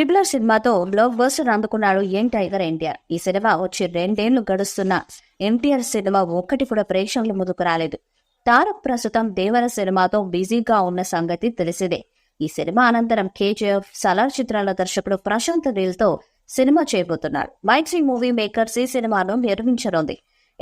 ట్రిపులర్ సినిమాతో block buster అందుకున్నాడు young tiger NTR. ఈ సినిమా వచ్చి 2 ఏళ్లు గడుస్తున్న ఎన్టీఆర్ సినిమా ఒక్కటి కూడా ప్రేక్షకుల ముందుకు రాలేదు. తారక్ ప్రస్తుతం దేవర సినిమాతో బిజీగా ఉన్న సంగతి తెలిసిందే. ఈ సినిమా అనంతరం కేజీఎఫ్, సలార్ చిత్రాల దర్శకుడు ప్రశాంత్ నీల్ తో సినిమా చేయబోతున్నాడు. మైత్రి మూవీ మేకర్స్ ఈ సినిమాను నిర్మించనుంది.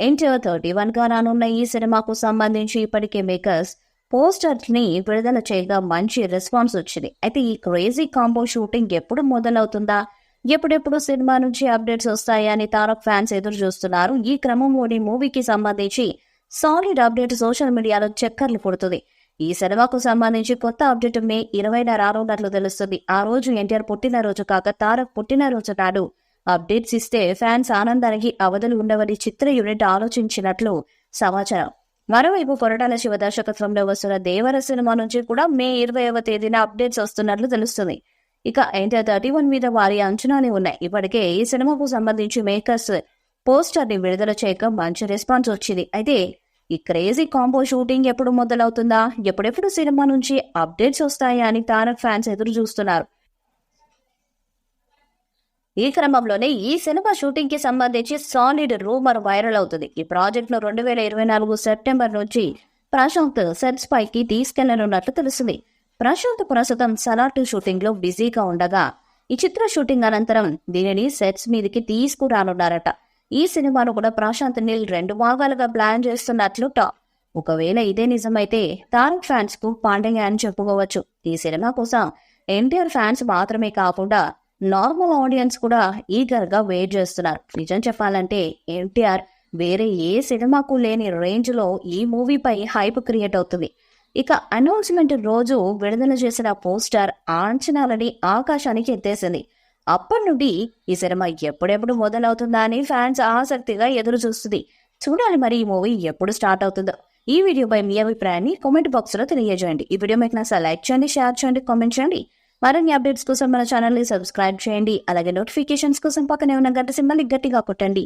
ఎన్టీఆర్ 31 గా రానున్న ఈ సినిమాకు సంబంధించి ఇప్పటికే మేకర్స్ పోస్టర్ ని విడుదల చేయగా మంచి రెస్పాన్స్ వచ్చింది. అయితే ఈ క్రేజీ కాంబో షూటింగ్ ఎప్పుడు మొదలవుతుందా, ఎప్పుడెప్పుడు సినిమా నుంచి అప్డేట్స్ వస్తాయా అని తారక్ ఫ్యాన్స్ ఎదురు చూస్తున్నారు. ఈ క్రమంలోని మూవీకి సంబంధించి సాలిడ్ అప్డేట్ సోషల్ మీడియాలో చక్కర్లు పుడుతుంది. ఈ సినిమాకు సంబంధించి కొత్త అప్డేట్ మే 20న రానున్నట్లు తెలుస్తుంది. ఆ రోజు ఎన్టీఆర్ పుట్టినరోజు కాక తారక్ పుట్టినరోజు నాడు అప్డేట్స్ ఇస్తే ఫ్యాన్స్ ఆనందానికి అవధులు ఉండవని చిత్ర యూనిట్ ఆలోచించినట్లు సమాచారం. మరోవైపు కొరటాల శివ దర్శకత్వంలో వస్తున్న దేవర సినిమా నుంచి కూడా మే 20వ తేదీన అప్డేట్స్ వస్తున్నట్లు తెలుస్తుంది. ఇక ఎన్టీఆర్ 31 మీద వారి అంచనాలే ఉన్నాయి. ఇప్పటికే ఈ సినిమాకు సంబంధించి మేకర్స్ పోస్టర్ ని విడుదల చేయక మంచి రెస్పాన్స్ వచ్చింది. అయితే ఈ క్రేజీ కాంబో షూటింగ్ ఎప్పుడు మొదలవుతుందా, ఎప్పుడెప్పుడు సినిమా నుంచి అప్డేట్స్ వస్తాయా అని తారక్ ఫ్యాన్స్ ఎదురు చూస్తున్నారు. ఈ క్రమంలోనే ఈ సినిమా షూటింగ్ కి సంబంధించి సాలిడ్ రూమర్ వైరల్ అవుతుంది. ఈ ప్రాజెక్ట్ ను 2024 సెప్టెంబర్ నుంచి ప్రశాంత్ సెట్స్ పైకి తీసుకెళ్లనున్నట్లు తెలుస్తుంది. ప్రశాంత్ ప్రస్తుతం సలార్ 2 షూటింగ్ లో బిజీగా ఉండగా ఈ చిత్ర షూటింగ్ అనంతరం దీనిని సెట్స్ మీదకి తీసుకురానున్నారట. ఈ సినిమాను కూడా ప్రశాంత్ నీల్ 2 భాగాలుగా ప్లాన్ చేస్తున్నట్లు టాక్. ఒకవేళ ఇదే నిజమైతే తారక్ ఫ్యాన్స్ కు పండుగ అని చెప్పుకోవచ్చు. ఈ సినిమా కోసం ఎన్టీఆర్ ఫ్యాన్స్ మాత్రమే కాకుండా నార్మల్ ఆడియన్స్ కూడా ఈగర్ గా వెయిట్ చేస్తున్నారు. నిజం చెప్పాలంటే ఎన్టీఆర్ వేరే ఏ సినిమాకు లేని రేంజ్ లో ఈ మూవీపై హైప్ క్రియేట్ అవుతుంది. ఇక అనౌన్స్మెంట్ రోజు విడుదల చేసిన పోస్టర్ అంచనాలని ఆకాశానికి ఎత్తేసింది. అప్పటి నుండి ఈ సినిమా ఎప్పుడెప్పుడు మొదలవుతుందా అని ఫ్యాన్స్ ఆసక్తిగా ఎదురు చూస్తుంది. చూడాలి మరి ఈ మూవీ ఎప్పుడు స్టార్ట్ అవుతుందో. ఈ వీడియోపై మీ అభిప్రాయాన్ని కామెంట్ బాక్స్ లో తెలియజేయండి. ఈ వీడియో మీకు నచ్చితే లైక్ చేయండి, షేర్ చేయండి, కామెంట్ చేయండి. మరిన్ని అప్డేట్స్ కోసం మన ఛానల్ ని సబ్స్క్రైబ్ చేయండి. అలాగే నోటిఫికేషన్స్ కోసం పక్కనే ఉన్న గంట సింబల్ గట్టిగా కొట్టండి.